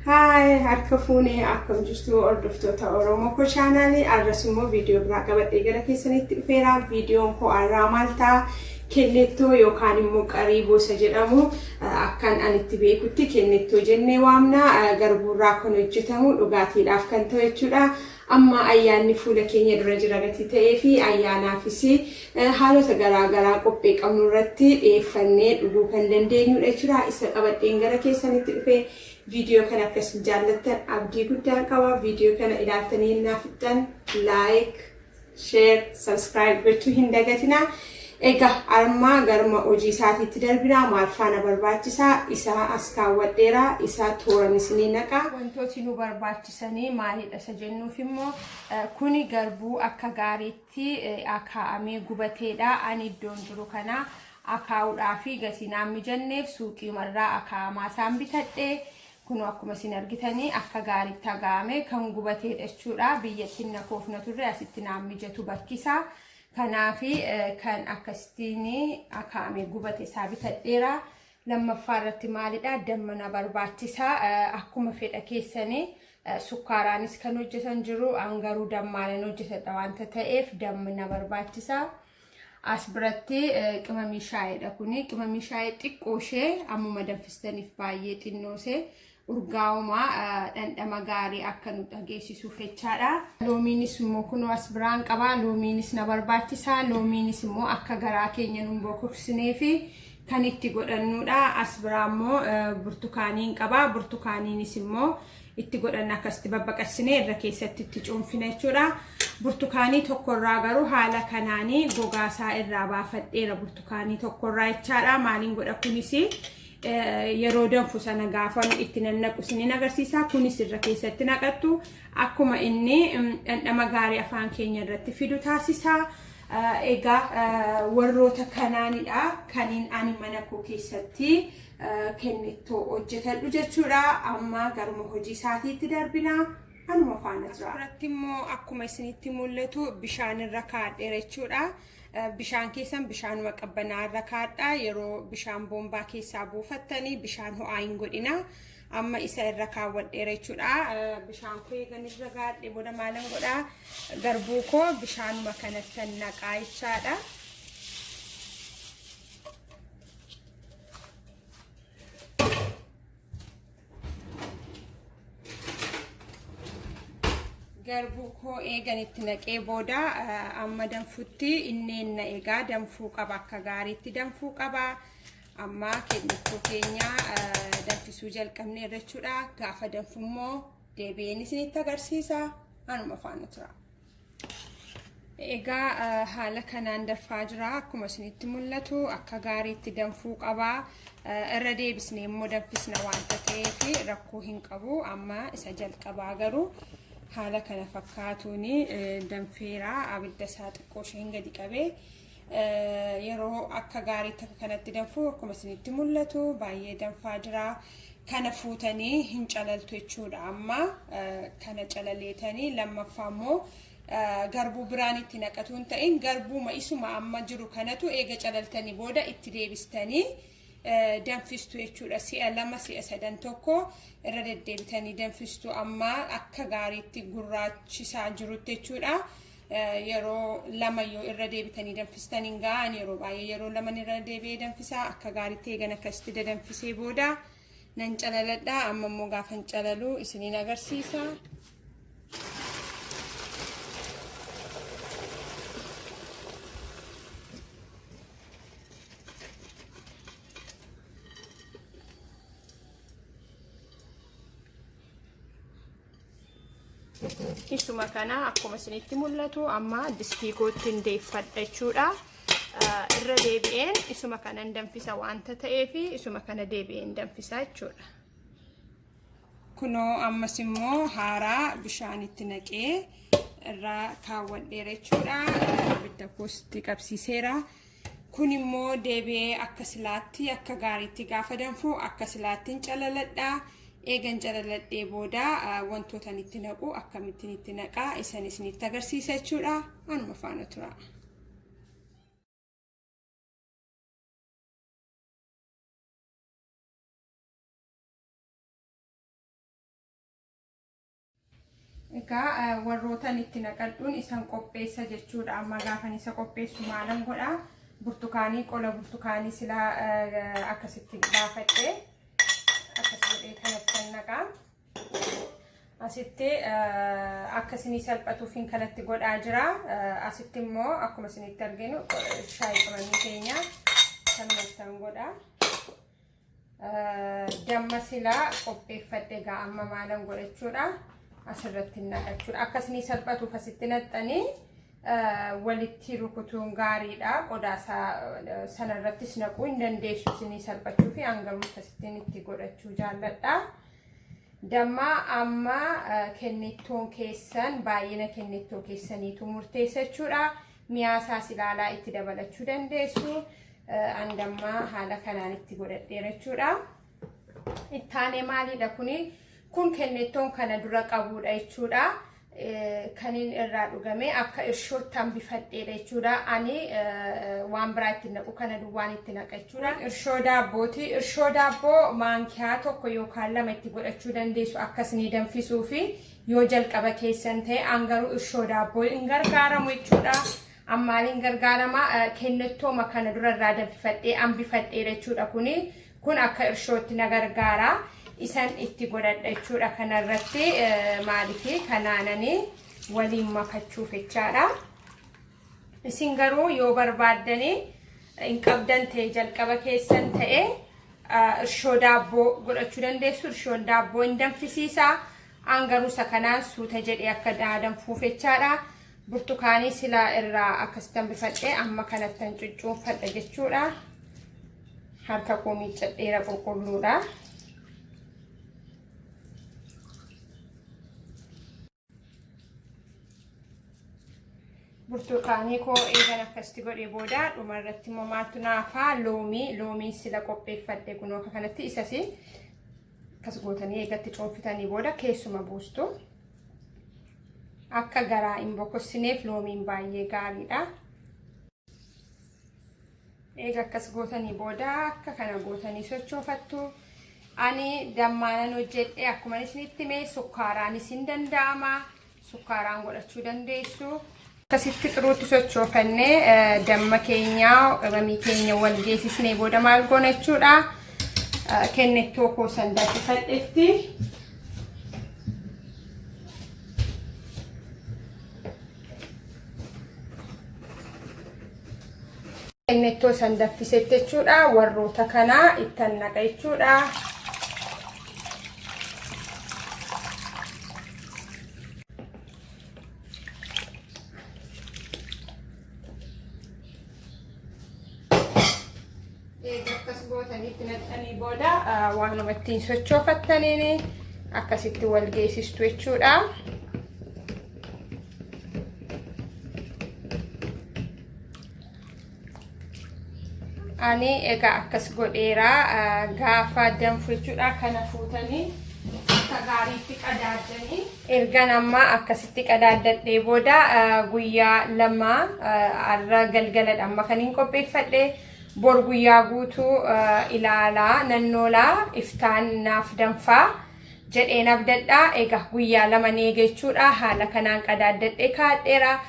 Hi, harka fuunee akkam jirtu hordoftoota Oromoo ko chaanaalii arrasumoo viidiyoo biraa qabadhee gara keessanitti dhufeera. Viidiyoon koo har'aa maal ta'a? Kennettoo yookaan immoo Qeribo isa jedhamu akkan anitti beekutti kennettoo jennee waamna. Garbuurraa kan hojjetamu dhugaatiidhaaf kan ta'u jechuudha. Amma ayyaanni fuula keenya dura jira gatii ta'ee fi ayyaanaafis haalota garaagaraa qophii qabnu irratti dhiyeeffannee dhuguu kan dandeenyudha jechuudha. Isa qabadheen gara keessanitti dhufee video kana akkasii jaallattan abdii guddaa qaba. Video kana ilaaltanii naaf fixan like, share, subscribe gochuu hin dagatina. Egaa arma garma hojii isaatiitti darbina. Maal faana barbaachisaa isa as kaawwadheera isa tooran isinii naqa. Wantooti nu barbaachisanii maalidha isa jennuuf immoo kuni garbuu akka gaariitti akaa'amee gubateedha. Ani iddoon jiru kana akaa'uudhaa fi gatii naan mijanneef suuqii marraa akaa'amaa isaan bitadhee kun akkuma isin argitanii akka gaariitti agaame kan gubateedha jechuudha. Biyyattiin na koofna turre asitti naan mijatu bakkisaa. Kanaafi kan akkasitti akaa'amee gubate isaa bitadheera. Lammaffaa irratti maalidha? Dammana barbaachisaa. Akkuma fedha keessanii sukkaaraanis kan hojjetan jiru. Angaruu dammaanan hojjetadha wanta ta'eef dammana barbaachisaa. As biratti qimamii shaayiidha kuni. Qimamii shaayii xiqqoo ishee ammuma danfistaniif baay'ee xinnoosee urgaa'uma dhandhama gaarii akka nu dhageessisuuf jechaadha. Loomiinis immoo kunoo as biraan qaba. Loomiinis na barbaachisaa. Loomiinis immoo akka garaa keenya nu boqoqsinee fi kan itti godhannudha. As biraan immoo burtukaaniin qaba. Burtukaaniinis immoo itti godhanna akkasitti babbaqassinee irra keessatti itti cuunfina jechuudha. Burtukaanii tokkorraa garuu haala kanaanii gogaasaa irraa baafadheera burtukaanii tokkorraa jechaadha. Maaliin godha kunis yeroo danfu sana gaafan itti nannaqu isiniin agarsiisa. Kunis irra keessatti naqattu akkuma inni dhandhama gaarii afaan keenya irratti fidu taasisa. Egaa warroota kanaanidha kaniin ani mana koo keessatti kennettoo hojjetadhu jechuudha. Amma garuma hojii isaatiitti darbina. Anuma faana jira. Asirratti immoo akkuma isinitti mul'atu bishaan irra kaa'adheera jechuudha. Bishaan keessan bishaanuma qabbanaa irra kaa'adha. Yeroo bishaan boombaa keessaa buufattanii bishaan ho'aa hin godhina. Amma isa irra kaawwadheera jechuudha. Bishaan koo eegan irra gaadhe booda maalan godhaa? Garbuu koo bishaanuma kanatti naqaa jechaadha. Garbuu koo eegan itti naqee booda amma danfutti inneen na eegaa danfuu qaba. Akka gaariitti danfuu qaba. Amma kennettoo keenya danfisuu jalqabne jechuudha. Gaafa danfu immoo deebi'een isinitti agarsiisa. Anuma faana tura. Egaa haala kanaan danfaa jira. Akkuma isinitti mul'atu akka gaariitti danfuu qaba. Irra deebisnee immoo danfisna wanta ta'eef rakkoo hin qabu. Amma isa jalqabaa garuu haala kana fakkaatuuni danfeera. Abidda isaa xiqqoo isheen gadi qabee yeroo akka gaariitti akka kanatti danfu akkuma isinitti mul'atu baay'ee danfaa jira. Kana fuutanii hin calaltu jechuudha. Amma kana calaleetanii lammaffaa immoo garbuu biraan itti naqatu hin ta'in garbuuma isuma amma jiru kanatu eega calaltanii booda itti deebistanii danfistu jechuudha. Si'a lama si'a sadan tokko irra deddeebitanii danfistu. Amma akka gaariitti gurraachisaa jirutti jechuudha. Yeroo lama yoo irra deebitanii danfistaniin ga'an yeroo baay'ee yeroo lama irra deebi'ee danfisaa. Akka gaariitti eegan akkasitti danfisee booda nan calaladha. Amma immoo gaafa calalu isiniin agarsiisa. Isuma kana akkuma isinitti mul'atu amma distii kootti ndeeffadha jechuudha. Irra deebi'een isuma kana danfisa waanta ta'eef isuma kana deebi'een danfisa jechuudha. Kunoo ammas immoo haaraa bishaanitti naqee irra kaawwadheera jechuudha. Ibidda kootti qabsiiseera. Kun immoo deebi'ee akka silaatti akka gaariitti gaafa danfu akka silaattiin calaladha. Eegan jalaladhee booda wantoota itti naqu akkamittiin itti naqaa isanis isinitti agarsiisa jechuudha. Anuma faana tura. Egaa warrootan itti naqadhuun isan qopheessa jechuudha. Amma gaafan isa qopheessu maalan godha? Burtukaanii qola burtukaanii sila akkasitti baafadhee akkasii kanatti naqaa. Asitti akkasii salphatuufin kanatti godhaa jira. Asitti immoo akkuma isinitti arginu shaayii qabanii keenya kanumatti godha. Damma silaa qopheeffadhe egaa amma maalan godhachuudha. Asirratti naqachuudha. Akkasii salphatuuf asitti naqxanii walitti rukutuun gaariidha. Qodaa sanarrattis naquu hin dandeessu isinii salphachuu fi hangaruu akkasitti itti godhachuu jaalladha. Damma amma kennettoon keessan baay'ina kennettoo keessaniitu murteessa jechuudha. Miyaasaas ilaalaa itti dabalachuu dandeessu. Andamma haala kanaan itti godhadheera jechuudha. Ittaanee maaliidha kuni? Kun kennettoon kana dura qabuudha jechuudha. Kanin irraa dhugame akka irshootti hambifadheera jechuudha. Ani waan biraa itti naqu kana duwwaan itti naqa jechuudha. Irshoo daabbooti. Irshoo daabboo maankiyaa tokko yookaan lama itti godhachuu dandeessu akkasii danfisuu fi yoo jalqaba keessan ta'e hangaruu irshoo daabboo hin gargaaramu jechuudha. Ammaaliin gargaarama kennettooma kana dura irraa danfifadhee hambifadheera jechuudha. Kun akka irshootti na gargaara. Isan itti godhadha jechuudha. Kanarratti maaliifi kanaananii waliin makachuuf jechaadha. Isin garuu yoo barbaaddanii hin qabdan ta'e jalqaba keessan ta'e irshoo daabboo godhachuu dandeessu. Irshoon daabboo hin danfisiisa. Hangaruu isa kanaan suuta jedhee akka danfuuf jechaadha. Burtukaanii silaa irraa akkasitti hambifadhee amma kanatti cuccuunfadha jechuudha. Harka koo miiccadheera qulqulluudha. Burtukaanii koo eegan akkasitti godhee booda dhumarratti immoo maaltu naafaa loomii sila qopheeffadhe kunoo kanatti isasi akkas gootanii eegatti cuunfitanii booda keessuma buustu. Akka garaa hin bokossineef loomiin baay'ee gaariidha. Eega akkas gootanii booda akka kana gootanii sochoofattu. Ani dammaanan hojjedhe akkuma isinitti himee sukkaaraanis hin danda'ama. Sukkaaraan godhachuu dandeessu. Akkasitti xuruutti sochoofannee damma keenya qabamii keenya wal geessisnee booda maal goona jechuudha. Kennettoo koo danfifadheetti. Kennettoo danfisetti jechuudha. Warroota kana itti naqa jechuudha. Booda waan ittiin sochoofattaniin akkasitti wal geessistu jechuudha. Ani egaa akkas godheera gaafa danfu jechuudha. Kana fuutanii akka gaariitti qadaadanii ergan amma akkasitti qadaadadhee booda guyyaa lama arra galgaladha amma kan hin qopheeffadhe. Bor guyyaa guutuu ilaalaa nannoolaa iftaan naaf danfaa jedheen abdadhaa. Egaa guyyaa lama neegechuudha. Haala kanaan qadaadadhee kaadheera.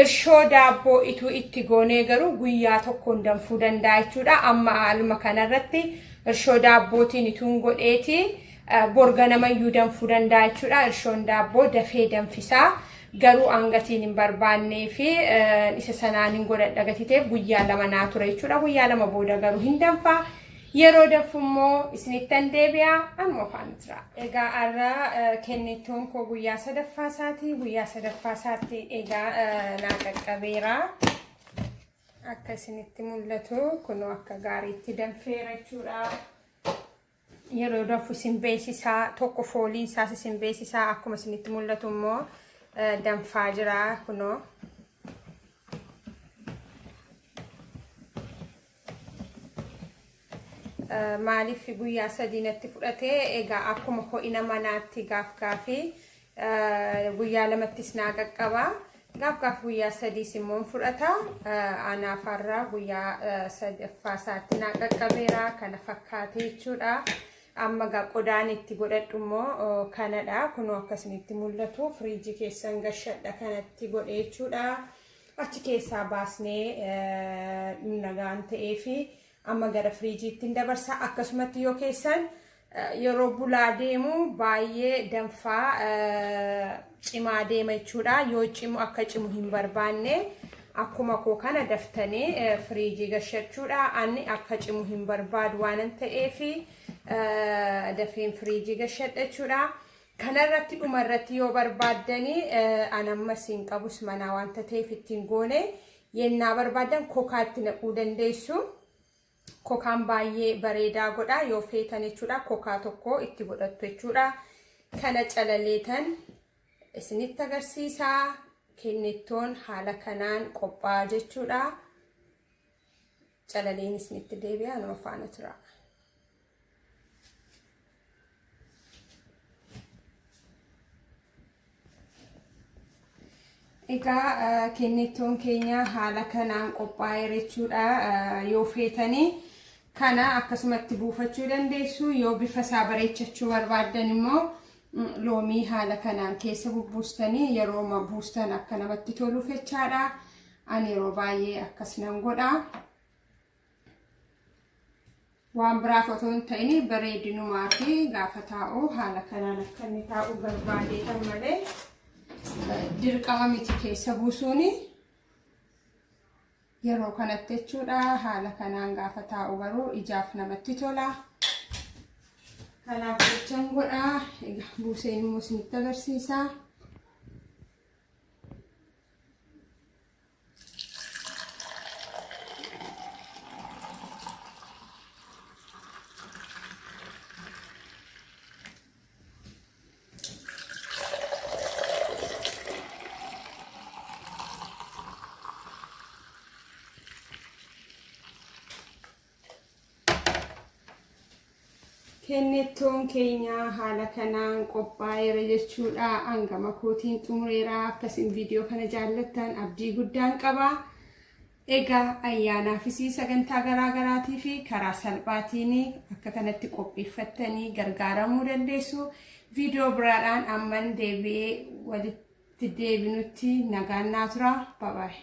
Irshoo daabboo itti goonee garuu guyyaa tokkoon danfuu danda'a jechuudha. Amma haaluma kanarratti irshoo daabbootiin ituun godheeti bor ganamayyuu danfuu danda'a jechuudha. Irshoon daabboo dafee danfisaa. Garuu angatiin hin barbaannee fi isa sanaan hin godhadha gatiteef guyyaa lama naa ture jechuudha. Guyyaa lama booda garuu hin danfaa. yeroo dafummoo isinittan deebi'a anuma faantra egaa arra kennettoon koo guyyaa sadaffaasaati guyyaa sadaffaasaatti egaa naa qaqqabeera akka isinitti mul'atu kunoo akka gaariitti danfeera jechuudha yeroo dafu isin beeksisaa tokko fooliin isaas isin beeksisaa akkuma isinitti mul'atu immoo danfaa jira kunoo maaliif guyyaa sadiinatti fudhatee egaa akkuma ho'ina manaatti gaafgaafi guyyaa lamattis naa qaqqaba gaafgaaf guyyaa sadiis immoo fudhata anaafarraa guyyaa sadaffaasaatti naa qaqqabeera kana fakkaate jechuudha amma qodaan itti godhadhu immoo kanadha kunoo akkasinitti mul'atu firiijii keessan gashadha kanatti godhe jechuudha achi keessaa baasnee nagaan ta'eefi amma gara firiijiitti dabarsa akkasumatti yoo keessan yeroo bulaa deemu baay'ee danfaa cimaa deema jechuudha yoo cimu akka cimu hin barbaanne akkuma koo kana daftanii firiijii gashachuudha ani akka cimu hin barbaadu waan ta'eefi dafeen firiijii gashadha jechuudha kanarratti dhumarratti yoo barbaaddanii anammas hin qabus manaa waan ta'eef ittiin goone yennaa barbaadan kokaatti naquu dandeessu kokaan baay'ee bareedaa godha yoo feetan jechuudha kokaa tokko itti godhattu jechuudha kana calaleetan isinitti agarsiisaa kennettoon haala kanaan qophaa'a jechuudha calaleen isinitti deebi'a nama faana tura egaa kennettoon keenya haala kanaan qophaa'e jechuudha yoo feetanii kana akkasumatti buufachuu dandeessu yoo bifa isaa bareechachuu barbaaddan immoo loomii haala kanaan keessa bubbuustanii yeroo buustan akka namatti toluuf jechaadha ani yeroo baay'ee akkas nan godha waan biraaf otoo hin ta'in bareedinumaa fi gaafa taa'u haala kanaan akka inni taa'u barbaadeetan malee dirqama miti keessa buusuuni yeroo kanatti jechuudha haala kanaan gaafa taa'u garuu ijaaf namatti tola kanaaf jechaan godha egaa buuseen immoo isinitti agarsiisa kennettoon keenya haala kanaan qophaa'eera jechuudha hangama kootiin xumureera akkasiin viidiyoo kana jaallattan abdii guddaan qaba egaa ayyaanaa fi sagantaa garaagaraatii fi karaa salphaatiin akka kanatti qopheeffattanii gargaaramuu dandeessu viidiyoo biraadhaan amman deebi'ee walitti deebinutti nagaan naa tura bye bye